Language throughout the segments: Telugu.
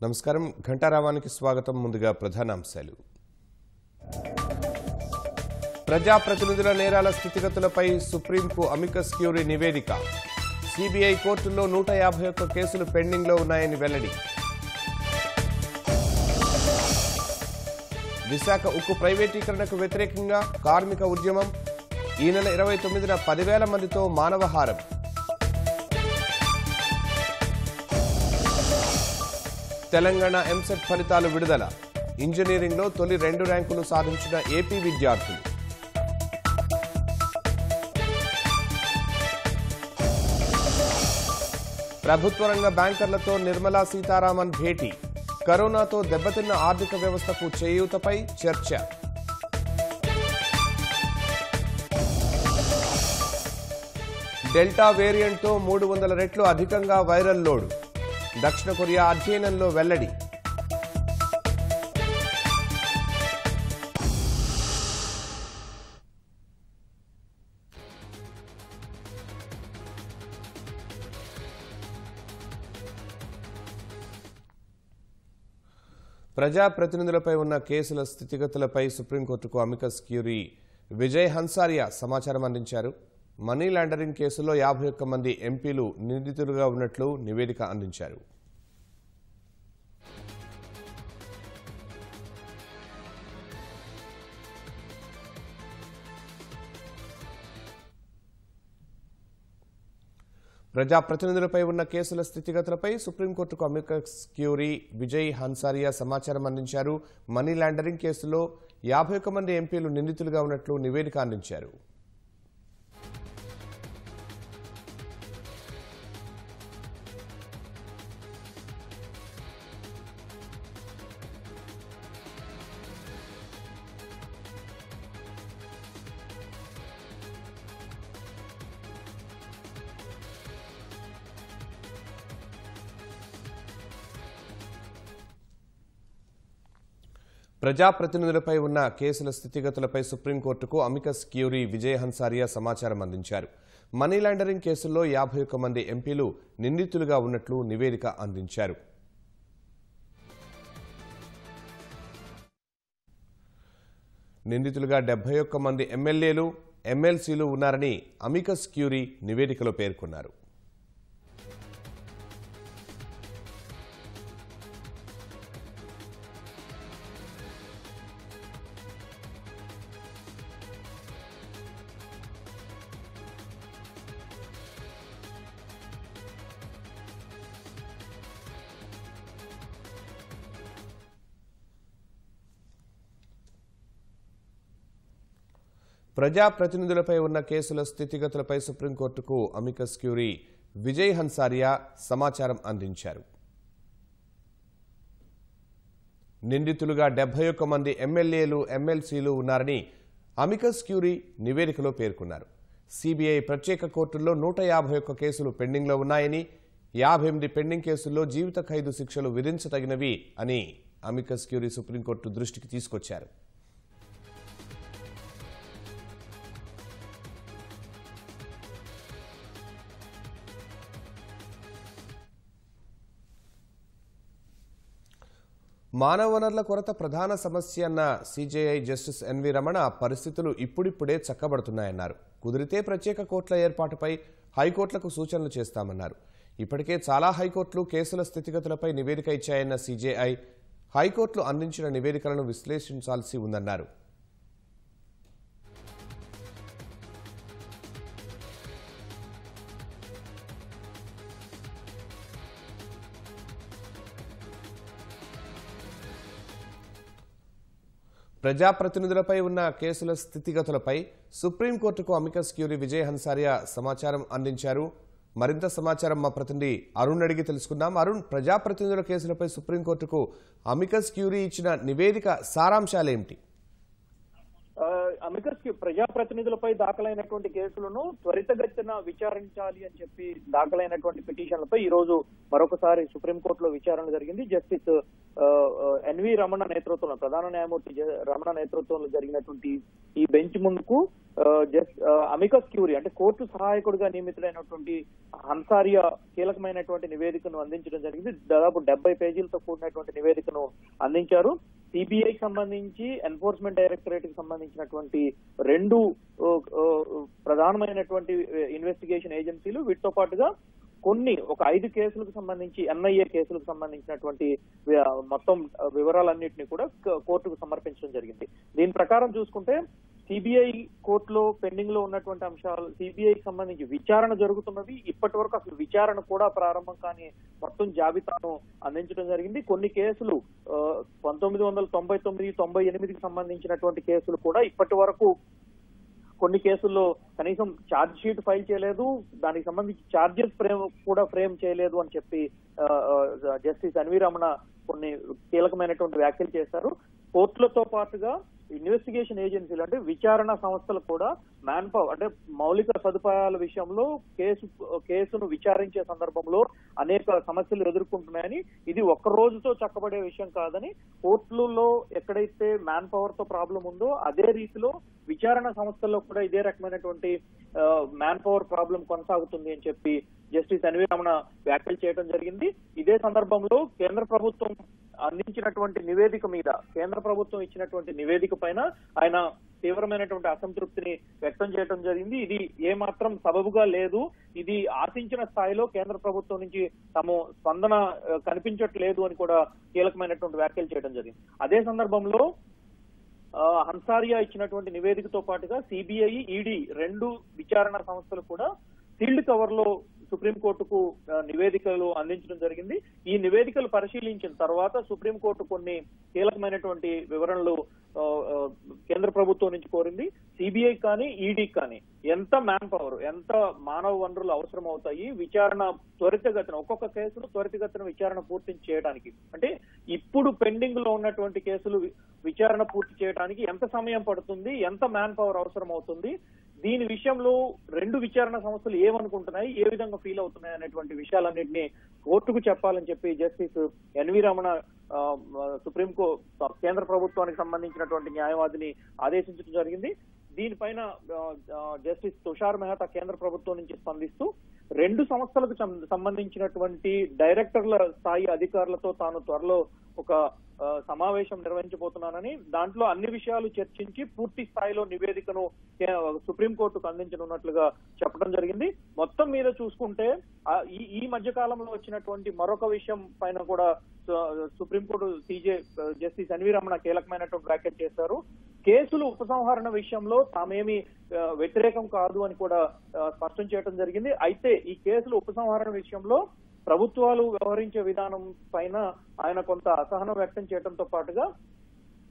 నమస్కారం ఘంటారావానికి స్వాగతం. ముందుగా ప్రధానాంశాలు. ప్రజాప్రతినిధుల నేరాల స్థితిగతులపై సుప్రీంకు అమికస్ క్యూరీ నివేదిక. సిబిఐ కోర్టుల్లో 151 కేసులు పెండింగ్లో ఉన్నాయని వెల్లడి. విశాఖ ఉక్కు ప్రైవేటీకరణకు వ్యతిరేకంగా కార్మిక ఉద్యమం. ఈ నెల 29న 10,000 మందితో మానవహారం. తెలంగాణ ఎంసెట్ ఫలితాలు విడుదల. ఇంజనీరింగ్లో తొలి 2 ర్యాంకులు సాధించిన ఏపీ విద్యార్థులు. ప్రభుత్వ రంగ బ్యాంకర్లతో నిర్మలా సీతారామన్ భేటీ. కరోనాతో దెబ్బతిన్న ఆర్థిక వ్యవస్థకు చేయూతపై చర్చ. డెల్టా వేరియంట్తో 300 రెట్లు అధికంగా వైరల్ లోడ్. దక్షిణ కొరియా అధ్యయనంలో వెల్లడి. ప్రజాప్రతినిధులపై ఉన్న కేసుల స్థితిగతులపై సుప్రీంకోర్టుకు అమికస్ క్యూరీ విజయ్ హన్సారియా సమాచారం అందించారు. మనీ లాండరింగ్ కేసులో 51 మంది ఎంపీలు నిందితులుగా ఉన్నట్లు నివేదిక అందించారు. ప్రజాప్రతినిధులపై ఉన్న కేసుల స్థితిగతులపై సుప్రీంకోర్టుకు అమికస్ క్యూరీ విజయ్ హన్సారియా సమాచారం అందించారు. మనీ లాండరింగ్ కేసులో 51 మంది ఎంపీలు నిందితులుగా ఉన్నట్లు నివేదిక అందించారు. ప్రజాప్రతినిధులపై ఉన్న కేసుల స్థితిగతులపై సుప్రీంకోర్టుకు అమికస్ క్యూరీ విజయ్ హన్సారియా సమాచారం అందించారు. మనీ లాండరింగ్ కేసుల్లో 51 మంది ఎంపీలు నిందితులుగా ఉన్నట్లు నివేదిక అందించారు. నిందితులుగా 71 మంది ఎమ్మెల్యేలు, ఎమ్మెల్సీలు ఉన్నారని అమికస్ క్యూరీ నివేదికలో పేర్కొన్నారు. ప్రజాప్రతినిధులపై ఉన్న కేసుల స్థితిగతులపై సుప్రీంకోర్టుకు అమికస్ క్యూరీ విజయ్ హన్సారియా సమాచారం అందించారు. నిందితులుగా 71 మంది ఎమ్మెల్యేలు, ఎమ్మెల్సీలు ఉన్నారని అమికస్ క్యూరీ నివేదికలో పేర్కొన్నారు. సిబిఐ ప్రత్యేక కోర్టుల్లో 151 కేసులు పెండింగ్లో ఉన్నాయని, 58 పెండింగ్ కేసుల్లో జీవిత ఖైదు శిక్షలు విధించదగినవి అని అమికస్ క్యూరీ సుప్రీంకోర్టు దృష్టికి తీసుకొచ్చారు. మానవ వనరుల కొరత ప్రధాన సమస్య అన్న సిజేఐ జస్టిస్ ఎన్వి రమణ పరిస్థితులు ఇప్పుడిప్పుడే చక్కబడుతున్నాయన్నారు. కుదిరితే ప్రత్యేక కోర్టుల ఏర్పాటుపై హైకోర్టులకు సూచనలు చేస్తామన్నారు. ఇప్పటికే చాలా హైకోర్టులు కేసుల స్థితిగతులపై నివేదిక ఇచ్చాయన్న సిజేఐ హైకోర్టులు అందించిన నివేదికలను విశ్లేషించాల్సి ఉందన్నారు. ప్రజాప్రతినిధులపై ఉన్న కేసుల స్థితిగతులపై సుప్రీంకోర్టుకు అమికస్ క్యూరీ విజయ్ హన్సారియా సమాచారం అందించారు. మరింత సమాచారం మా ప్రతినిధి అరుణ్ అడిగి తెలుసుకుందాం. అరుణ్, ప్రజాప్రతినిధుల కేసులపై సుప్రీంకోర్టుకు అమికస్ క్యూరీ ఇచ్చిన నివేదిక సారాంశాలేమిటి? అమికస్ కి ప్రజాప్రతినిధులపై దాఖలైనటువంటి కేసులను త్వరితగతిన విచారించాలి అని చెప్పి దాఖలైనటువంటి పిటిషన్లపై ఈ రోజు మరొకసారి సుప్రీంకోర్టులో విచారణ జరిగింది. జస్టిస్ ఎన్వి రమణ నేతృత్వంలో, ప్రధాన న్యాయమూర్తి రమణ నేతృత్వంలో జరిగినటువంటి ఈ బెంచ్ ముందుకు అమికస్ క్యూరీ అంటే కోర్టు సహాయకుడిగా నియమితులైనటువంటి హన్సారియా కీలకమైనటువంటి నివేదికను అందించడం జరిగింది. దాదాపు 70 పేజీలతో కూడినటువంటి నివేదికను అందించారు. సిబిఐకి సంబంధించి, ఎన్ఫోర్స్మెంట్ డైరెక్టరేట్ కి సంబంధించినటువంటి 2 ప్రధానమైనటువంటి ఇన్వెస్టిగేషన్ ఏజెన్సీలు, వీటితో పాటుగా ఒక 5 కేసులకు సంబంధించి, ఎన్ఐఏ కేసులకు సంబంధించినటువంటి మొత్తం వివరాలన్నింటినీ కూడా కోర్టుకు సమర్పించడం జరిగింది. దీని ప్రకారం చూసుకుంటే సిబిఐ కోర్టులో పెండింగ్ లో ఉన్నటువంటి అంశాలు, సిబిఐకి సంబంధించి విచారణ జరుగుతున్నది, ఇప్పటి వరకు అసలు విచారణ కూడా ప్రారంభం కాని మొత్తం జాబితాను అందించడం జరిగింది. కొన్ని కేసులు 1999, 98కి సంబంధించినటువంటి కేసులు కూడా ఇప్పటి వరకు కొన్ని కేసుల్లో కనీసం ఛార్జ్ షీట్ ఫైల్ చేయలేదు, దానికి సంబంధించి ఛార్జెస్ ఫ్రేమ్ చేయలేదు అని చెప్పి జస్టిస్ ఎన్వి రమణ కొన్ని కీలకమైనటువంటి వ్యాఖ్యలు చేశారు. కోర్టులతో పాటుగా ఇన్వెస్టిగేషన్ ఏజెన్సీలు అంటే విచారణ సంస్థలు కూడా మ్యాన్ పవర్ అంటే మౌలిక సదుపాయాల విషయంలో కేసును విచారించే సందర్భంలో అనేక సమస్యలు ఎదుర్కొంటున్నాయని, ఇది ఒక్క రోజుతో చక్కబడే విషయం కాదని, కోర్టులలో ఎక్కడైతే మ్యాన్ పవర్ తో ప్రాబ్లం ఉందో అదే రీతిలో విచారణ సంస్థల్లో కూడా ఇదే రకమైనటువంటి మ్యాన్ పవర్ ప్రాబ్లం కొనసాగుతుంది అని చెప్పి జస్టిస్ ఎన్వి రమణ వ్యాఖ్యలు చేయడం జరిగింది. ఇదే సందర్భంలో కేంద్ర ప్రభుత్వం అందించినటువంటి నివేదిక మీద, కేంద్ర ప్రభుత్వం ఇచ్చినటువంటి నివేదిక పైన ఆయన తీవ్రమైనటువంటి అసంతృప్తిని వ్యక్తం చేయడం జరిగింది. ఇది ఏమాత్రం సబబుగా లేదు, ఇది ఆశించిన స్థాయిలో కేంద్ర ప్రభుత్వం నుంచి తమ స్పందన కనిపించట్లేదు అని కూడా కీలకమైనటువంటి వ్యాఖ్యలు చేయడం జరిగింది. అదే సందర్భంలో హన్సారియా ఇచ్చినటువంటి నివేదికతో పాటుగా సిబిఐ, ఈడీ 2 విచారణ సంస్థలు కూడా సీల్డ్ కవర్ లో సుప్రీంకోర్టుకు నివేదికలు అందించడం జరిగింది. ఈ నివేదికలు పరిశీలించిన తర్వాత సుప్రీంకోర్టు కొన్ని కీలకమైనటువంటి వివరణలు కేంద్ర ప్రభుత్వం నుంచి కోరింది. సిబిఐ కానీ, ఈడీ కానీ ఎంత మ్యాన్ పవర్, ఎంత మానవ వనరులు అవసరం అవుతాయి విచారణ త్వరితగతిన, ఒక్కొక్క కేసును త్వరితగతిన విచారణ పూర్తి చేయడానికి, అంటే ఇప్పుడు పెండింగ్ లో ఉన్నటువంటి కేసులు విచారణ పూర్తి చేయడానికి ఎంత సమయం పడుతుంది, ఎంత మ్యాన్ పవర్ అవసరం అవుతుంది, దీని విషయంలో 2 విచారణ సంస్థలు ఏమనుకుంటున్నాయి, ఏ విధంగా ఫీల్ అవుతున్నాయి అనేటువంటి విషయాలన్నింటినీ కోర్టుకు చెప్పాలని చెప్పి జస్టిస్ ఎన్వి రమణ కేంద్ర ప్రభుత్వానికి సంబంధించినటువంటి న్యాయవాదిని ఆదేశించడం జరిగింది. దీనిపైన జస్టిస్ తుషార్ మెహతా కేంద్ర ప్రభుత్వం నుంచి స్పందిస్తూ 2 సంస్థలకు సంబంధించినటువంటి డైరెక్టర్ల స్థాయి అధికారులతో తాను త్వరలో ఒక సమావేశం నిర్వహించబోతున్నానని, దాంట్లో అన్ని విషయాలు చర్చించి పూర్తి స్థాయిలో నివేదికను సుప్రీంకోర్టుకు అందించనున్నట్లుగా చెప్పడం జరిగింది. మొత్తం మీద చూసుకుంటే ఈ మధ్య కాలంలో వచ్చినటువంటి మరొక విషయం పైన కూడా Supreme Court CJ justice NV Ramana కీలకమైనటువంటి వ్యాఖ్యలు చేశారు. కేసులు ఉపసంహరణ విషయంలో తామేమి వ్యతిరేకం కాదు అని కూడా స్పష్టం చేయడం జరిగింది. అయితే ఈ కేసులు ఉపసంహరణ విషయంలో ప్రభుత్వాలు వ్యవహరించే విధానం పైన ఆయన కొంత అసహనం వ్యక్తం చేయడంతో పాటుగా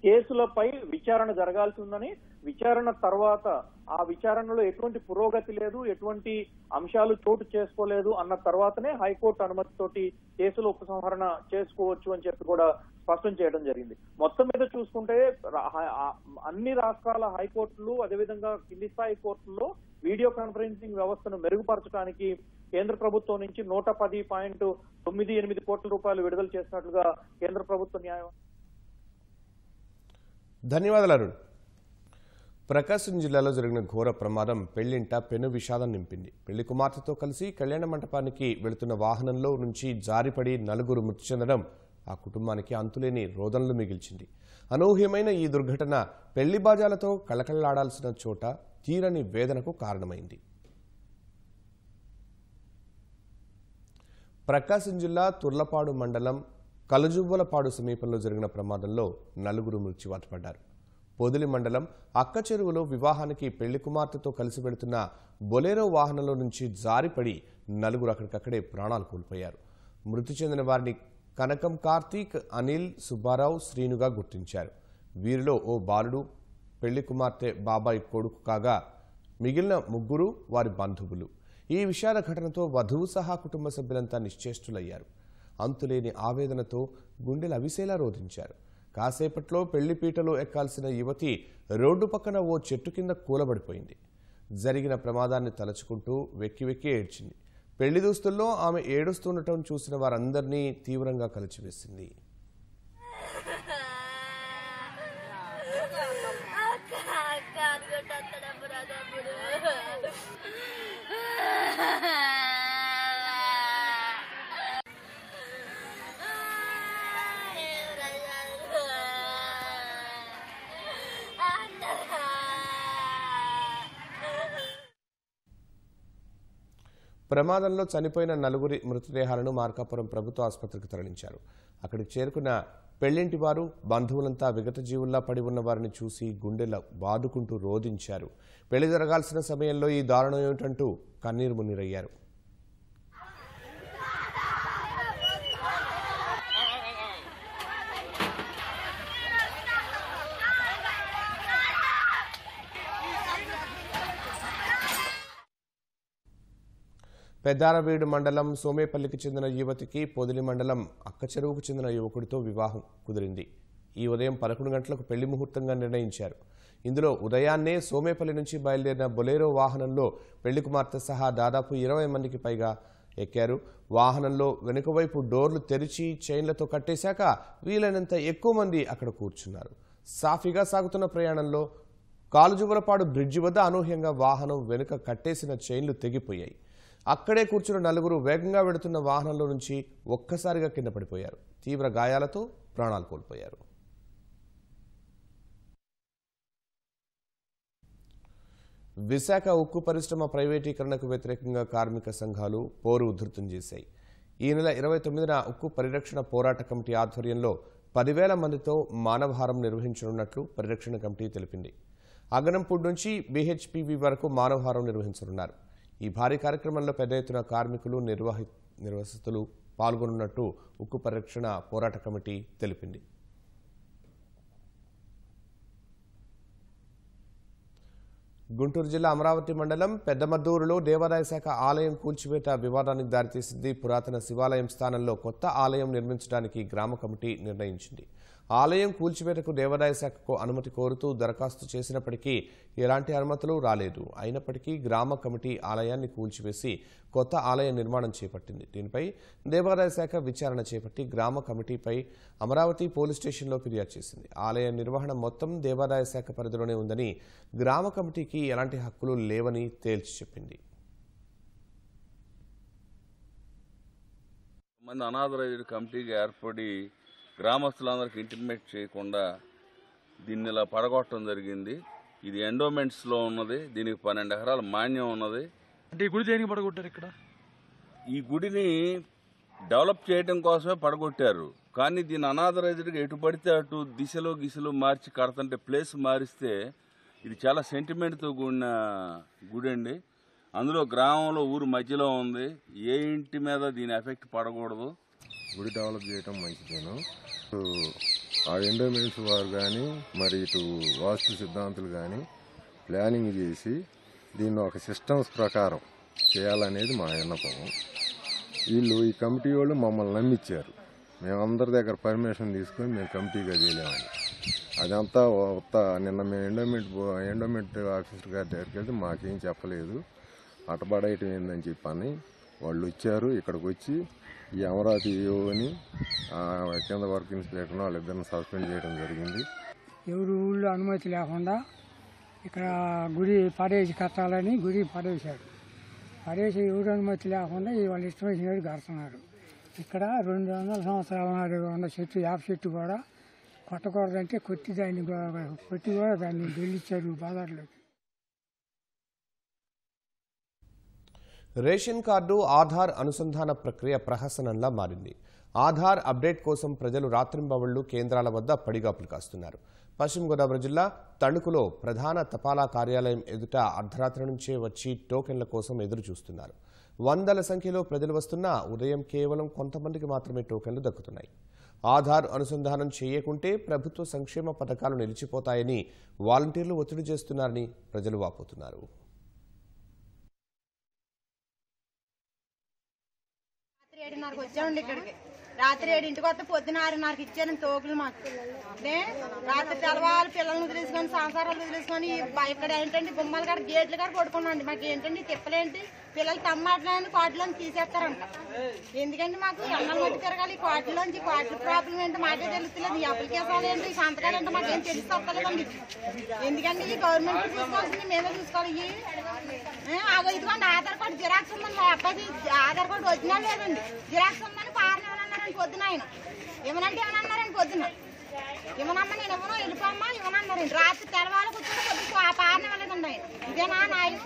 కేసులపై విచారణ జరగాల్సి ఉందని, విచారణ తర్వాత ఆ విచారణలో ఎటువంటి పురోగతి లేదు, ఎటువంటి అంశాలు చోటు చేసుకోలేదు అన్న తర్వాతనే హైకోర్టు అనుమతితోటి కేసులు ఉపసంహరణ చేసుకోవచ్చు అని చెప్పి కూడా స్పష్టం చేయడం జరిగింది. మొత్తం మీద చూసుకుంటే అన్ని రాష్ట్రాల హైకోర్టులు, అదేవిధంగా కింది స్థాయి కోర్టుల్లో వీడియో కాన్ఫరెన్సింగ్ వ్యవస్థను మెరుగుపరచడానికి కేంద్ర ప్రభుత్వం నుంచి 110.98 కోట్ల రూపాయలు విడుదల చేసినట్లుగా కేంద్ర ప్రభుత్వ న్యాయం. ధన్యవాదాలు అరుణ్. ప్రకాశం జిల్లాలో జరిగిన ఘోర ప్రమాదం పెళ్లింట పెను విషాదం నింపింది. పెళ్లి కుమార్తెతో కలిసి కళ్యాణ మంటపానికి వెళుతున్న వాహనంలో నుంచి జారిపడి 4 మృతి చెందడం ఆ కుటుంబానికి అంతులేని రోదనలు మిగిల్చింది. అనూహ్యమైన ఈ దుర్ఘటన పెళ్లి బాజాలతో కళకళలాడాల్సిన చోట తీరని వేదనకు కారణమైంది. ప్రకాశం జిల్లా తుర్లపాడు మండలం కలజువ్వలపాడు సమీపంలో జరిగిన ప్రమాదంలో 4 మృత్యువాత పడ్డారు. పొదిలి మండలం అక్క చెరువులో వివాహానికి పెళ్లి కుమార్తెతో కలిసి వెళుతున్న బొలెరో వాహనంలో నుంచి జారిపడి 4 అక్కడికక్కడే ప్రాణాలు కోల్పోయారు. మృతి చెందిన వారిని కనకం కార్తీక్, అనిల్, సుబ్బారావు, శ్రీనుగా గుర్తించారు. వీరిలో ఓ బాలుడు పెళ్లి కుమార్తె బాబాయ్ కొడుకు కాగా మిగిలిన 3 వారి బంధువులు. ఈ విషాద ఘటనతో వధువు సహా కుటుంబ సభ్యులంతా నిశ్చేష్టులయ్యారు. అంతులేని ఆవేదనతో గుండెలు అవిసేలా రోధించారు. కాసేపట్లో పెళ్లిపీటలు ఎక్కాల్సిన యువతి రోడ్డు పక్కన ఓ చెట్టు కింద కూలబడిపోయింది. జరిగిన ప్రమాదాన్ని తలుచుకుంటూ వెక్కి వెక్కి ఏడ్చింది. పెళ్లి దుస్తుల్లో ఆమె ఏడుస్తుండటం చూసిన వారందరినీ తీవ్రంగా కలిచివేసింది. ప్రమాదంలో చనిపోయిన నలుగురి మృతదేహాలను మార్కాపురం ప్రభుత్వ ఆసుపత్రికి తరలించారు. అక్కడికి చేరుకున్న పెళ్లింటి వారు, బంధువులంతా విగత జీవుల్లా పడి ఉన్న వారిని చూసి గుండెల బాదుకుంటూ రోధించారు. పెళ్లి జరగాల్సిన సమయంలో ఈ దారుణం ఏమిటంటూ కన్నీరు మున్నీరయ్యారు. పెద్దారవీడు మండలం సోమేపల్లికి చెందిన యువతికి పొదిలి మండలం అక్కచెరువుకు చెందిన యువకుడితో వివాహం కుదిరింది. ఈ ఉదయం 11 గంటలకు పెళ్లి ముహూర్తంగా నిర్ణయించారు. ఇందులో ఉదయాన్నే సోమేపల్లి నుంచి బయలుదేరిన బొలేరో వాహనంలో పెళ్లి కుమార్తె సహా దాదాపు 20 మందికి పైగా ఎక్కారు. వాహనంలో వెనుక వైపు డోర్లు తెరిచి చైన్లతో కట్టేశాక వీలైనంత ఎక్కువ మంది అక్కడ కూర్చున్నారు. సాఫీగా సాగుతున్న ప్రయాణంలో కాలుజువలపాడు బ్రిడ్జి వద్ద అనూహ్యంగా వాహనం వెనుక కట్టేసిన చైన్లు తెగిపోయాయి. అక్కడే కూర్చున్న నలుగురు వేగంగా వెడుతున్న వాహనంలో నుంచి ఒక్కసారిగా కింద పడిపోయారు. తీవ్ర గాయాలతో ప్రాణాలు కోల్పోయారు. విశాఖ ఉక్కు పరిశ్రమ ప్రైవేటీకరణకు వ్యతిరేకంగా కార్మిక సంఘాలు పోరు ఉధృతం చేశాయి. ఈ నెల 29న ఉక్కు పరిరక్షణ పోరాట కమిటీ ఆధ్వర్యంలో 10,000 మందితో మానవహారం నిర్వహించనున్నట్లు పరిరక్షణ కమిటీ తెలిపింది. అగనంపూడ్ నుంచి బీహెచ్పీవీ వరకు మానవహారం నిర్వహించనున్నారు. ఈ భారీ కార్యక్రమంలో పెద్ద ఎత్తున కార్మికులు, నిర్వాసితులు పాల్గొనున్నట్టు ఉక్కు పరిరక్షణ పోరాట కమిటీ తెలిపింది. గుంటూరు జిల్లా అమరావతి మండలం పెద్దమద్దూరులో దేవాదాయ శాఖ ఆలయం కూల్చివేత వివాదానికి దారితీసింది. పురాతన శివాలయం స్థానంలో కొత్త ఆలయం నిర్మించడానికి గ్రామ కమిటీ నిర్ణయించింది. ఆలయం కూల్చివేతకు దేవాదాయ శాఖకు అనుమతి కోరుతూ దరఖాస్తు చేసినప్పటికీ ఎలాంటి అనుమతులు రాలేదు. అయినప్పటికీ గ్రామ కమిటీ ఆలయాన్ని కూల్చివేసి కొత్త ఆలయ నిర్మాణం చేపట్టింది. దీనిపై దేవాదాయ శాఖ విచారణ చేపట్టి గ్రామ కమిటీపై అమరావతి పోలీస్ స్టేషన్లో ఫిర్యాదు చేసింది. ఆలయ నిర్వహణ మొత్తం దేవాదాయ శాఖ పరిధిలోనే ఉందని, గ్రామ కమిటీకి ఎలాంటి హక్కులు లేవని తేల్చి చెప్పింది. అనాథరైజ్డ్ కమిటీగా ఏర్పడి గ్రామస్తులందరికీ ఇంటిమేట్ చేయకుండా దీన్ని ఇలా పడగొట్టడం జరిగింది. ఇది ఎండోమెంట్స్లో ఉన్నది. దీనికి 12 ఎకరాల మాన్యం ఉన్నది. అంటే ఈ గుడి దేనికి పడగొట్టారు? ఇక్కడ ఈ గుడిని డెవలప్ చేయడం కోసమే పడగొట్టారు. కానీ దీన్ని అనాథరైజ్డ్గా ఎటు పడితే అటు దిశలో మార్చి కడతంటే ప్లేస్ మారిస్తే ఇది చాలా సెంటిమెంట్తో కూడిన గుడి అండి. అందులో గ్రామంలో ఊరు మధ్యలో ఉంది. ఏ ఇంటి మీద దీని ఎఫెక్ట్ పడకూడదు. గుడి డెవలప్ చేయటం మంచిదేను. ఆ ఎండోమెంట్స్ వారు కానీ మరి ఇటు వాస్తు సిద్ధాంతులు కానీ ప్లానింగ్ చేసి దీన్ని ఒక సిస్టమ్స్ ప్రకారం చేయాలనేది మా విన్నపం. వీళ్ళు ఈ కమిటీ వాళ్ళు మమ్మల్ని నమ్మించారు. మేమందరి దగ్గర పర్మిషన్ తీసుకొని మేము కమిటీగా చేయలేమని. అదంతా నిన్న మేము ఎండోమెంట్ ఆఫీసర్ గారి దగ్గరికి వెళ్తే మాకేం చెప్పలేదు. అటపడేయటం ఏందని చెప్పని వాళ్ళు వచ్చారు. ఇక్కడికి వచ్చి ఈ అమరావతి ఈఓని కింద వర్క్ ఇన్స్పెక్టర్ వాళ్ళిద్దరిని సస్పెండ్ చేయడం జరిగింది. ఎవరు ఊళ్ళో అనుమతి లేకుండా ఇక్కడ గుడి పడేసి కట్టాలని గుడి పడేశాడు. పడేసి ఎవరు అనుమతి లేకుండా వాళ్ళు ఇష్టం వచ్చినట్టు కడుతున్నారు. ఇక్కడ 200 సంవత్సరాల నాడు ఉన్న చెట్టు, వేప చెట్టు కూడా కొట్టకూడదంటే కొట్టి కూడా దాన్ని వెళ్ళిచ్చారు బజార్లోకి. రేషన్ కార్డు, ఆధార్ అనుసంధాన ప్రక్రియ ప్రహసనంలా మారింది. ఆధార్ అప్డేట్ కోసం ప్రజలు రాత్రింబవళ్లు కేంద్రాల వద్ద పడిగాపులు కాస్తున్నారు. పశ్చిమ గోదావరి జిల్లా తణుకులో ప్రధాన తపాలా కార్యాలయం ఎదుట అర్ధరాత్రి నుంచే వచ్చి టోకెన్ల కోసం ఎదురు చూస్తున్నారు. వందల సంఖ్యలో ప్రజలు వస్తున్నా ఉదయం కేవలం కొంతమందికి మాత్రమే టోకెన్లు దక్కుతున్నాయి. ఆధార్ అనుసంధానం చేయకుంటే ప్రభుత్వ సంక్షేమ పథకాలు నిలిచిపోతాయని వాలంటీర్లు ఒత్తిడి చేస్తున్నారని ప్రజలు వాపోతున్నారు. వచ్చామండి ఇక్కడికి. రాత్రి 7ంటికి వస్తే పొద్దున 6:30కి ఇచ్చాను తోపులు మాకు. రాత్రి తెల్లవారు పిల్లల్ని వదిలేసుకొని సంసారాలు వదిలేసుకొని ఇక్కడ ఏంటంటే గుమ్మలు కాడ గేట్లు కాడ పడుకున్నాండి. మాకు ఏంటంటే తిప్పలేంటి పిల్లలు టమాటాలని కోటలోని తీసేస్తారంట. ఎందుకంటే మాకు ఎన్నల మధ్య తిరగాలి కోటలోంచి కోట్ల ప్రాబ్లం ఏంటో మాకే తెలుస్తలేదు. ఈ అప్లికేషన్లు ఏంటి ఈ సంతకాలు ఏంటో మాకేం తెలుస్తలేదండి. ఎందుకంటే ఈ గవర్నమెంట్ చూసుకోవాల్సింది మేమే చూసుకోవాలి. ఇదిగోండి ఆధార్ కార్డు జిరాక్స్ ఉందని మా అబ్బాయి ఆధార్ కార్డు వచ్చినా లేదండి. జిరాక్స్ ఉందని పారని ఏమన్నారండి పొద్దున ఆయన ఏమనంటే ఏమన్నారండి పొద్దున ఇవనమ్మ నేను ఇవ్వను వెళ్ళిపోమ్మా ఇవనన్నారండి. రాత్రి తెల్లవారు కూర్చొని పొద్దుకు ఆ పారని వెళ్ళదండి ఆయన. ఇదేనా నాయన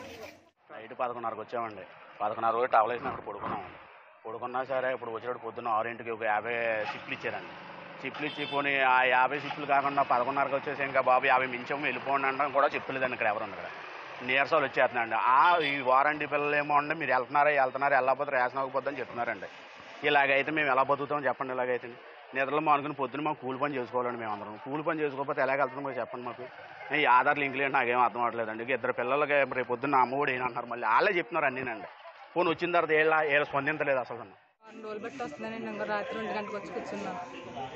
నైట్ 11:30కి వచ్చామండి. 11:30 టవల్ వేసిన అక్కడ పడుకున్నామండి. పడుకున్నా సరే ఇప్పుడు వచ్చేటప్పుడు పొద్దున్న 6ంటికి ఒక 50 సిప్లు ఇచ్చారండి. సిప్లు ఇచ్చి పోనీ ఆ 50 సిప్లు కాకుండా 11:30కి వచ్చేసి ఇంకా బాబు 50 మించాము వెళ్ళిపోండి అనడం కూడా చెప్పలేదండి. ఇక్కడ ఎవరు ఇక్కడ నీరసాలు వచ్చేస్తున్నాయండి. ఈ వారంటీ పిల్లలు ఏమో అండి మీరు వెళ్తున్నారా వెళ్ళకపోతే రేషన్ అవ్వకపోతే అని చెప్తున్నారండి. ఇలాగైతే మేము ఎలా బతుకుతాం చెప్పండి. ఇలాగైతే నిద్రలో మానుకుని పొద్దున్న మాకు కూలి పని చేసుకోవాలండి. మేమందరం కూలి పని చేసుకోకపోతే ఎలాగ వెళ్తున్నాం మాకు చెప్పండి. మాకు ఈ ఆధార్ లింకులు ఏంటి నాకేం అర్థం అవ్వట్లేదండి. 2 పిల్లలకి రేపు పొద్దున్న అమ్మఒడి ఏనంటారు. మళ్ళీ వాళ్ళే చెప్తున్నారు అన్నీనండి. ఫోన్ వచ్చిన తర్వాత ఏళ్ళ స్పందించలేదు అసలు. 2 రోజులు బట్టి వస్తుందండి. ఇంకా రాత్రి 2 గంటలకు వచ్చి కూర్చున్నాం.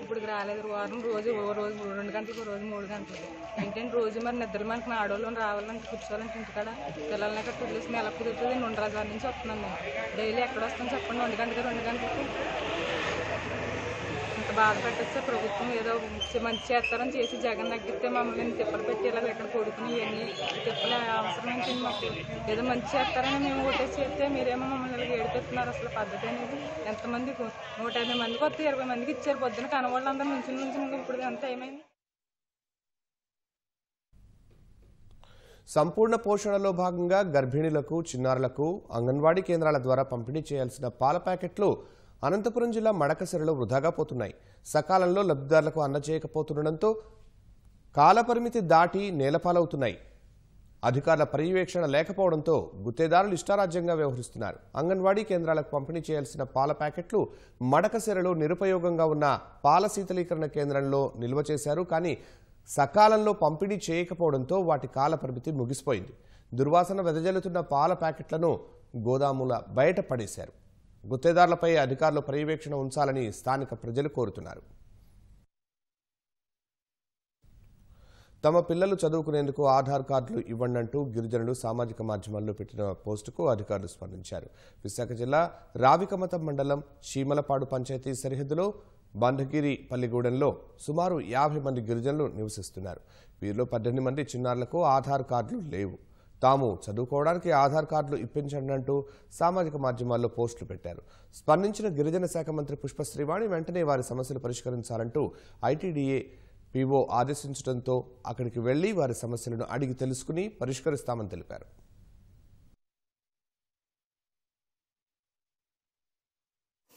ఇప్పుడు రాలేదు. వారం రోజు 2 గంటలకు 3 గంటలకు ఏంటంటే రోజు మరి నిద్ర మనకి ఆడవాళ్ళని రావాలని కూర్చోవాలంటే ఇంటికాడ పిల్లల్ని ఎక్కడ వదిలేసి నెల కుదురుతుంది. 2 రోజుల నుంచి వస్తున్నాం మేము. డైలీ ఎక్కడ వస్తాం చెప్పండి. 2 గంటలకు ఇంత బాధ పెట్టచ్చు. ప్రభుత్వం ఏదో మంచి చేస్తారని చేసి జగన్ తగ్గితే మమ్మల్ని తిప్పలు పెట్టి ఇలా ఇక్కడ కొడుకుని ఇవన్నీ తిప్పలే అవసరం ఏంటండి. మాకు ఏదో మంచి చేస్తారని మేము ఓటేసి చేస్తే మీరేమో మమ్మల్ని ఇలా ఏడిపెడుతున్నారు. అసలు పద్ధతి అనేది ఎంతమంది 150 మందికి వస్తే 20 మందికి ఇచ్చారు. పొద్దున కనవాళ్ళందరూ నుంచి ఇప్పుడు అంతా ఏమైంది. సంపూర్ణ పోషణలో భాగంగా గర్భిణీలకు చిన్నారులకు అంగన్వాడీ కేంద్రాల ద్వారా పంపిణీ చేయాల్సిన పాల ప్యాకెట్లు అనంతపురం జిల్లా మడకసిరలో వృధాగా పోతున్నాయి. సకాలంలో లబ్ధిదారులకు అందజేయకపోతుండటంతో కాలపరిమితి దాటి నేలపాలవుతున్నాయి. అధికారుల పర్యవేక్షణ లేకపోవడంతో గుత్తేదారులు ఇష్టారాజ్యంగా వ్యవహరిస్తున్నారు. అంగన్వాడీ కేంద్రాలకు పంపిణీ చేయాల్సిన పాల ప్యాకెట్లు మడకసిరలో నిరుపయోగంగా ఉన్న పాల శీతలీకరణ కేంద్రంలో నిల్వ చేశారు. కానీ సకాలంలో పంపిణీ చేయకపోవడంతో వాటి కాల పరిమితి ముగిసిపోయింది. దుర్వాసన వెదజల్లుతున్న పాల ప్యాకెట్లను గోదాముల బయట పడేశారు. గుత్తేదారులపై అధికారులు పర్యవేక్షణ ఉంచాలని స్థానిక ప్రజలు కోరుతున్నారు. తమ పిల్లలు చదువుకునేందుకు ఆధార్ కార్డులు ఇవ్వండంటూ గిరిజనులు సామాజిక మాధ్యమాల్లో పెట్టిన పోస్టుకు అధికారులు స్పందించారు. విశాఖ జిల్లా రావికమతం మండలం చీమలపాడు పంచాయతీ సరిహద్దులో బంధగిరి పల్లిగూడెంలో సుమారు 50 మంది గిరిజనులు నివసిస్తున్నారు. వీరిలో 18 మంది చిన్నారులకు ఆధార్ కార్డులు లేవు. తాము చదువుకోవడానికి ఆధార్ కార్డులు ఇప్పించండంటూ సామాజిక మాధ్యమాల్లో పోస్టులు పెట్టారు. స్పందించిన గిరిజన శాఖ మంత్రి పుష్పశ్రీవాణి వెంటనే వారి సమస్యలు పరిష్కరించాలంటూ ఐటీడీఏ పీఓ ఆదేశించడంతో అక్కడికి వెళ్లి వారి సమస్యలను అడిగి తెలుసుకుని పరిష్కరిస్తామని తెలిపారు.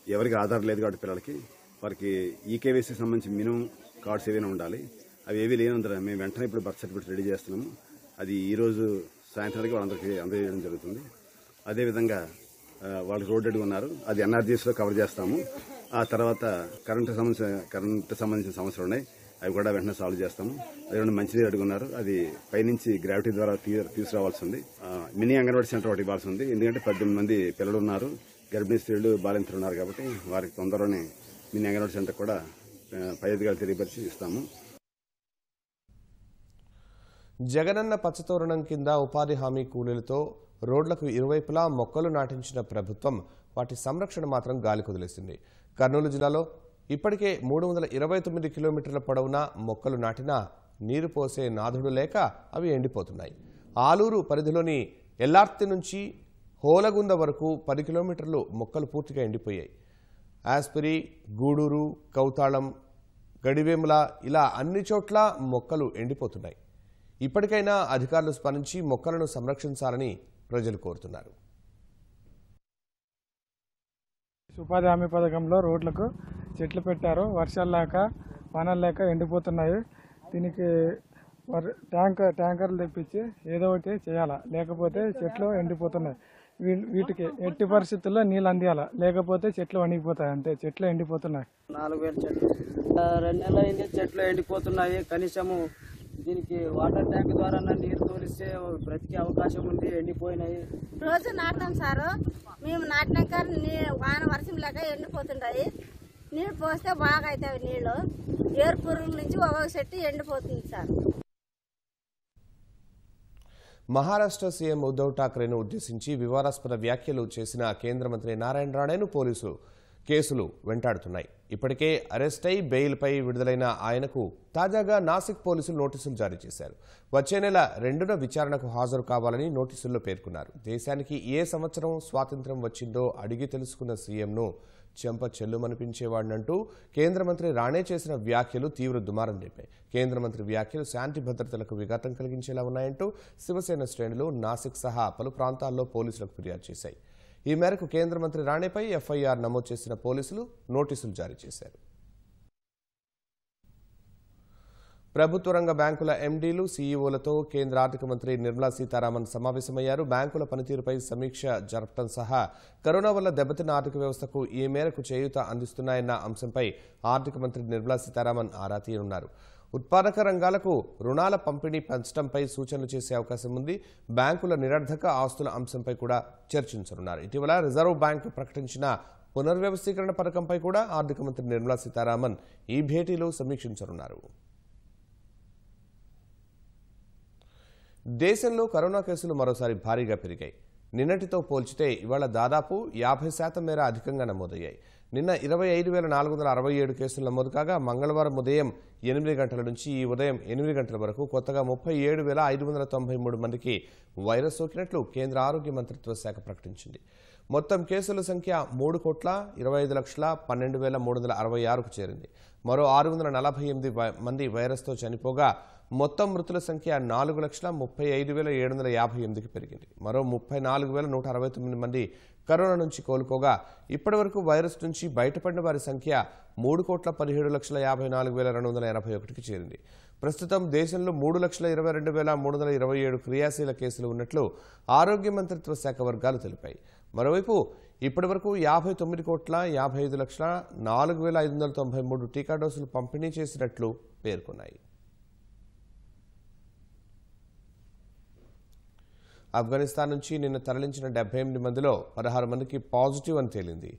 ఎవరికి ఆధార్ లేదు కాబట్టి పిల్లలకి వారికి ఈకేవైసీకి సంబంధించి మినిమం కార్డ్స్ ఏవైనా ఉండాలి. అవి ఏవీ లేనందున మేము వెంటనే ఇప్పుడు బర్త్ సర్టిఫికేట్ రెడీ చేస్తున్నాము. అది ఈరోజు సాయంత్రానికి వాళ్ళందరికీ అందజేయడం జరుగుతుంది. అదేవిధంగా వాళ్ళు రోడ్డు ఉన్నారు, అది ఎన్ఆర్జీఎస్లో కవర్ చేస్తాము. ఆ తర్వాత కరెంటు సంబంధించిన సమస్యలు ఉన్నాయి, అవి కూడా వెంటనే సాల్వ్ చేస్తాము. అదేవిధంగా మంచినీరు అడుగున్నారు, అది పైనుంచి గ్రావిటీ ద్వారా తీసుకురావాల్సి ఉంది. మినీ అంగన్వాడీ సెంటర్ ఒకటి ఇవ్వాల్సి ఉంది. ఎందుకంటే 18 మంది పిల్లలు ఉన్నారు, గర్భిణీ స్త్రీలు బాలింతలు ఉన్నారు కాబట్టి వారికి తొందరలోనే మినీ అంగన్వాడీ సెంటర్ కూడా పై అధికారులు తెలియపరిచి ఇస్తాము. జగనన్న పచ్చతోరణం కింద ఉపాధి హామీ కూలీలతో రోడ్లకు ఇరువైపులా మొక్కలు నాటించిన ప్రభుత్వం వాటి సంరక్షణ మాత్రం గాలి కుదిలేసింది. కర్నూలు జిల్లాలో ఇప్పటికే 329 కిలోమీటర్ల పొడవునా మొక్కలు నాటినా నీరు పోసే నాథుడు లేక అవి ఎండిపోతున్నాయి. ఆలూరు పరిధిలోని ఎల్లార్తి నుంచి హోలగుంద వరకు 10 కిలోమీటర్లు మొక్కలు పూర్తిగా ఎండిపోయాయి. ఆస్పిరి, గూడూరు, కౌతాళం, గడివేముల ఇలా అన్ని చోట్ల మొక్కలు ఎండిపోతున్నాయి. ఇప్పటికైనా అధికారులు స్పందించి మొక్కలను సంరక్షించాలని ప్రజలు కోరుతున్నారు. ఉపాధి హామీ పథకంలో రోడ్లకు చెట్లు పెట్టారు. వర్షాలు లేక వానలు లేక ఎండిపోతున్నాయి. దీనికి ట్యాంకర్లు తెప్పించి ఏదో ఒకటి చేయాలా, లేకపోతే చెట్లు ఎండిపోతున్నాయి. వీటికి ఎట్టి పరిస్థితుల్లో నీళ్ళు అందియాలా, లేకపోతే చెట్లు వణిగిపోతాయి. అంతే, చెట్లు ఎండిపోతున్నాయి. 4000 చెట్లు 2 నెలలు అయింది, చెట్లు ఎండిపోతున్నాయి. కనీసము దీనికి వాటర్ ట్యాంక్ ద్వారా నీరు తోలిస్తే బ్రతికే అవకాశం ఉంది. ఎండిపోయినాయి. రోజు నాటుతాం సారు, మేము నాటినాక వాన వర్షం లేక ఎండిపోతుంటాయి. నీళ్ళు పోస్తే బాగా అవుతాయి నీళ్లు. ఏరు పురుగుల నుంచి ఒక్కొక్క చెట్టు ఎండిపోతుంది సార్. మహారాష్ట్ర సీఎం ఉద్దవ్ ఠాక్రేను ఉద్దేశించి వివాదాస్పద వ్యాఖ్యలు చేసిన కేంద్ర మంత్రి నారాయణ రాణేను పోలీసులు కేసులు వెంటాడుతున్నాయి. ఇప్పటికే అరెస్ట్ అయి బెయిల్పై విడుదలైన ఆయనకు తాజాగా నాసిక్ పోలీసులు నోటీసులు జారీ చేశారు. వచ్చే నెల 2న విచారణకు హాజరు కావాలని నోటీసుల్లో పేర్కొన్నారు. దేశానికి ఏ సంవత్సరం స్వాతంత్ర్యం వచ్చిందో అడిగి తెలుసుకున్న సీఎంను చెంప చెల్లుమనిపించేవాడినంటూ కేంద్ర మంత్రి రాణే చేసిన వ్యాఖ్యలు తీవ్ర దుమారం రేపాయి. కేంద్ర మంత్రి వ్యాఖ్యలు శాంతి భద్రతలకు విఘాతం కలిగించేలా ఉన్నాయంటూ శివసేన శ్రేణులు నాసిక్ సహా పలు ప్రాంతాల్లో పోలీసులకు ఫిర్యాదు చేశాయి. ఈ మేరకు కేంద్ర మంత్రి రాణేపై ఎఫ్ఐఆర్ నమోదు చేసిన పోలీసులు నోటీసులు జారీ చేశారు. ప్రభుత్వ రంగ బ్యాంకుల ఎండీలు, సీఈఓలతో కేంద్ర ఆర్థిక మంత్రి నిర్మలా సీతారామన్ సమావేశమయ్యారు. బ్యాంకుల పనితీరుపై సమీక్ష జరపడం సహా కరోనా వల్ల దెబ్బతిన్న ఆర్థిక వ్యవస్థకు ఈ మేరకు చేయూత అందిస్తున్నాయన్న అంశంపై ఆర్థిక మంత్రి నిర్మలా సీతారామన్ ఆరా తీయనున్నారు. ఉత్పాదక రంగాలకు రుణాల పంపిణీ పెంచడంపై సూచనలు చేసే అవకాశం ఉంది. బ్యాంకుల నిరర్ధక ఆస్తుల అంశంపై కూడా చర్చించనున్నారు. ఇటీవల రిజర్వ్ బ్యాంకు ప్రకటించిన పునర్వ్యవస్థీకరణ పథకంపై కూడా ఆర్థిక మంత్రి నిర్మలా సీతారామన్ ఈ భేటీలో సమీక్షించనున్నారు. దేశంలో కరోనా కేసులు మరోసారి భారీగా పెరిగాయి. నిన్నటితో పోల్చితే ఇవాళ దాదాపు 50% మేర అధికంగా నమోదయ్యాయి. నిన్న 25,467 కేసులు నమోదు కాగా మంగళవారం ఉదయం 8 గంటల నుంచి ఈ ఉదయం 8 గంటల వరకు కొత్తగా 37,593 మందికి వైరస్ సోకినట్లు కేంద్ర ఆరోగ్య మంత్రిత్వ శాఖ ప్రకటించింది. మొత్తం కేసుల సంఖ్య 3,25,12,366కు చేరింది. మరో 648 మంది వైరస్తో చనిపోగా మొత్తం మృతుల సంఖ్య 4,35,758కి పెరిగింది. మరో 34,169 మంది కరోనా నుంచి కోలుకోగా ఇప్పటివరకు వైరస్ నుంచి బయటపడిన వారి సంఖ్య 3,17,54,281కి చేరింది. ప్రస్తుతం దేశంలో 3,22,327 క్రియాశీల కేసులు ఉన్నట్లు ఆరోగ్య మంత్రిత్వ శాఖ వర్గాలు తెలిపాయి. మరోవైపు ఇప్పటివరకు 59,55,04,593 టీకా డోసులు పంపిణీ చేసినట్లు పేర్కొన్నాయి. ఆఫ్ఘనిస్తాన్ నుంచి నిన్న తరలించిన 78 మందిలో 16 మందికి పాజిటివ్ అని తేలింది.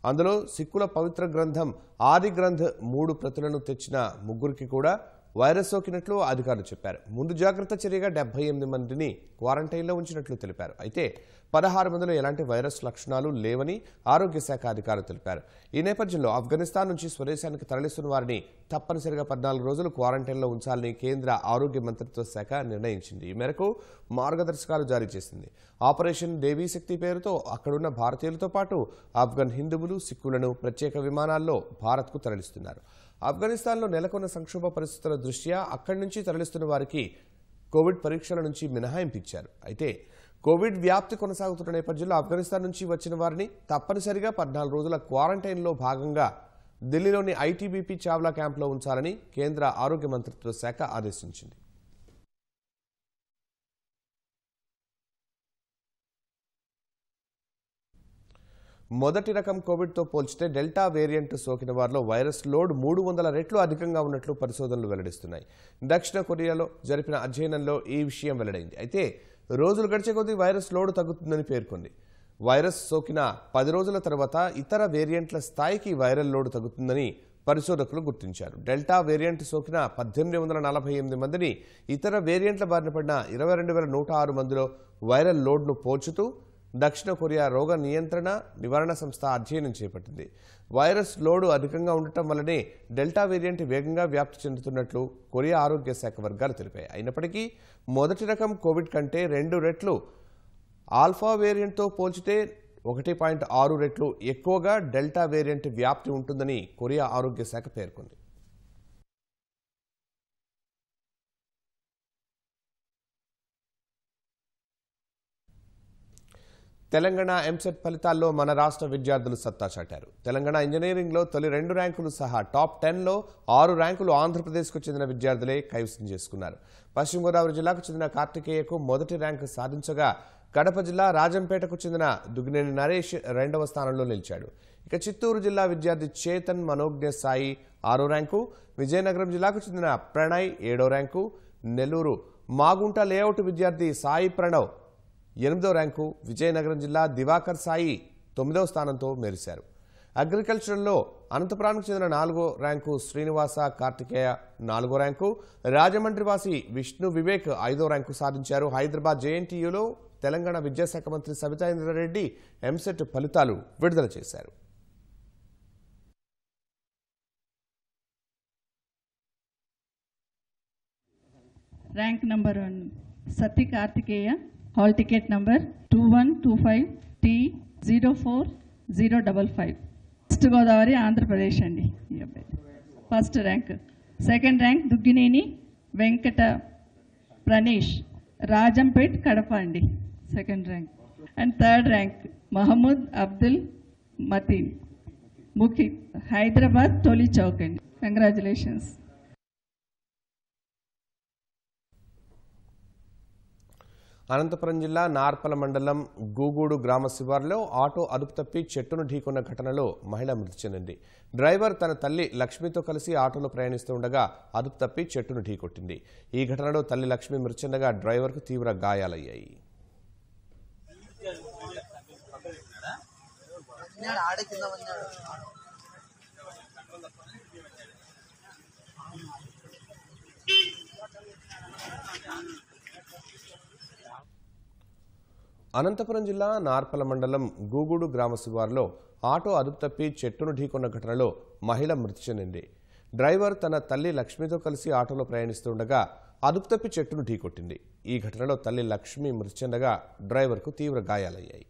అందులో సిక్కుల పవిత్ర గ్రంథం ఆది గ్రంథ్ 3 ప్రతులను తెచ్చిన 3కి కూడా వైరస్ సోకినట్లు అధికారులు చెప్పారు. ముందు జాగ్రత్త చర్యగా 78 మందిని క్వారంటైన్లో ఉంచినట్లు తెలిపారు. అయితే 16 మందిలో ఎలాంటి వైరస్ లక్షణాలు లేవని ఆరోగ్య శాఖ అధికారులు తెలిపారు. ఈ నేపథ్యంలో ఆఫ్ఘనిస్తాన్ నుంచి స్వదేశానికి తరలిస్తున్న వారిని తప్పనిసరిగా 14 రోజులు క్వారంటైన్లో ఉంచాలని కేంద్ర ఆరోగ్య మంత్రిత్వ శాఖ నిర్ణయించింది. ఈ మేరకు మార్గదర్శకాలు జారీ చేసింది. ఆపరేషన్ దేవీ శక్తి పేరుతో అక్కడున్న భారతీయులతో పాటు ఆఫ్ఘన్ హిందువులు, సిక్కులను ప్రత్యేక విమానాల్లో భారత్కు తరలిస్తున్నారు. ఆఫ్ఘనిస్తాన్లో నెలకొన్న సంక్షోభ పరిస్థితుల దృష్ట్యా అక్కడి నుంచి తరలిస్తున్న వారికి కోవిడ్ పరీక్షల నుంచి మినహాయింపు ఇచ్చారు. అయితే కోవిడ్ వ్యాప్తి కొనసాగుతున్న నేపథ్యంలో ఆఫ్ఘనిస్తాన్ నుంచి వచ్చిన వారిని తప్పనిసరిగా 14 రోజుల క్వారంటైన్లో భాగంగా ఢిల్లీలోని ఐటీబీపీ చావ్లా క్యాంపులో ఉంచాలని కేంద్ర ఆరోగ్య మంత్రిత్వ శాఖ ఆదేశించింది. మొదటి రకం కోవిడ్తో పోల్చితే డెల్టా వేరియంట్ సోకిన వారిలో వైరస్ లోడ్ 300 రెట్లు అధికంగా ఉన్నట్లు పరిశోధనలు వెల్లడిస్తున్నాయి. దక్షిణ కొరియాలో జరిపిన అధ్యయనంలో ఈ విషయం వెల్లడైంది. అయితే రోజులు గడిచే కొద్దీ వైరస్ లోడ్ తగ్గుతుందని పేర్కొంది. వైరస్ సోకిన 10 రోజుల తర్వాత ఇతర వేరియంట్ల స్థాయికి వైరల్ లోడ్ తగ్గుతుందని పరిశోధకులు గుర్తించారు. డెల్టా వేరియంట్ సోకిన 1848 మందిని, ఇతర వేరియంట్ల బారిన పడిన 22,106 మందిలో వైరల్ లోడ్ను పోల్చుతూ దక్షిణ కొరియా రోగ నియంత్రణ నివారణ సంస్థ అధ్యయనం చేపట్టింది. వైరస్ లోడు అధికంగా ఉండటం వల్లనే డెల్టా వేరియంట్ వేగంగా వ్యాప్తి చెందుతున్నట్లు కొరియా ఆరోగ్య శాఖ వర్గాలు తెలిపాయి. అయినప్పటికీ మొదటి రకం కోవిడ్ కంటే 2 రెట్లు, ఆల్ఫా వేరియంట్తో పోల్చితే 1.6 రెట్లు ఎక్కువగా డెల్టా వేరియంట్ వ్యాప్తి ఉంటుందని కొరియా ఆరోగ్య శాఖ పేర్కొంది. తెలంగాణ ఎంసెట్ ఫలితాల్లో మన రాష్ట్ర విద్యార్థులు సత్తా చాటారు. తెలంగాణ ఇంజనీరింగ్లో తొలి 2 ర్యాంకులు సహా టాప్ 10లో 6 ర్యాంకులు ఆంధ్రప్రదేశ్కు చెందిన విద్యార్థులే కైవసం చేసుకున్నారు. పశ్చిమ గోదావరి జిల్లాకు చెందిన కార్తికేయకు మొదటి ర్యాంకు సాధించగా కడప జిల్లా రాజంపేటకు చెందిన దుగ్నేని నరేష్ 2వ స్థానంలో నిలిచాడు. ఇక చిత్తూరు జిల్లా విద్యార్థి చేతన్ మనోజ్ఞ సాయి 6వ ర్యాంకు, విజయనగరం జిల్లాకు చెందిన ప్రణయ్ 7వ ర్యాంకు, నెల్లూరు మాగుంట లేఅవుట్ విద్యార్థి సాయి ప్రణవ్ 8వ ర్యాంకు, విజయనగరం జిల్లా దివాకర్ సాయి 9వ స్థానంతో మెరిశారు. అగ్రికల్చర్లో అనంతపురానికి చెందిన 4వ ర్యాంకు శ్రీనివాస కార్తికేయ 4వ ర్యాంకు, రాజమండ్రి వాసి విష్ణు వివేక్ 5వ ర్యాంకు సాధించారు. హైదరాబాద్ జేఎన్టీయూలో తెలంగాణ విద్యాశాఖ మంత్రి సబితా ఇంద్రారెడ్డి ఎంసెట్ ఫలితాలు విడుదల చేశారు. Rank number 1 Satya Karthikeya, hall ticket number 2125T04055, west Godavari, Andhra Pradesh అండి. First rank. Second rank Duggineni Venkata Pranesh, Rajampet, Kadapa అండి, second rank. And third rank Mohammed Abdul Mateen, ముఖి, హైదరాబాద్ టోలీ చౌక్ అండి. కంగ్రాచులేషన్స్. అనంతపురం జిల్లా నార్పల మండలం గూగూడు గ్రామ శివారులో ఆటో అదుపు తప్పి చెట్టును ఢీకొన్న ఘటనలో మహిళ మృతి చెందింది. డ్రైవర్ తన తల్లి లక్ష్మితో కలిసి ఆటోలో ప్రయాణిస్తూ ఉండగా అదుపు తప్పి చెట్టును ఢీకొట్టింది. ఈ ఘటనలో తల్లి లక్ష్మి మృతి చెందగా డ్రైవర్కు తీవ్ర గాయాలయ్యాయి. అనంతపురం జిల్లా నార్పల మండలం గూగూడు గ్రామ శివారులో ఆటో అదుపు తప్పి చెట్టును ఢీకొన్న ఘటనలో మహిళ మృతి చెందింది. డ్రైవర్ తన తల్లి లక్ష్మితో కలిసి ఆటోలో ప్రయాణిస్తుండగా అదుపు తప్పి చెట్టును ఢీకొట్టింది. ఈ ఘటనలో తల్లి లక్ష్మి మృతి చెందగా డ్రైవర్కు తీవ్ర గాయాలయ్యాయి.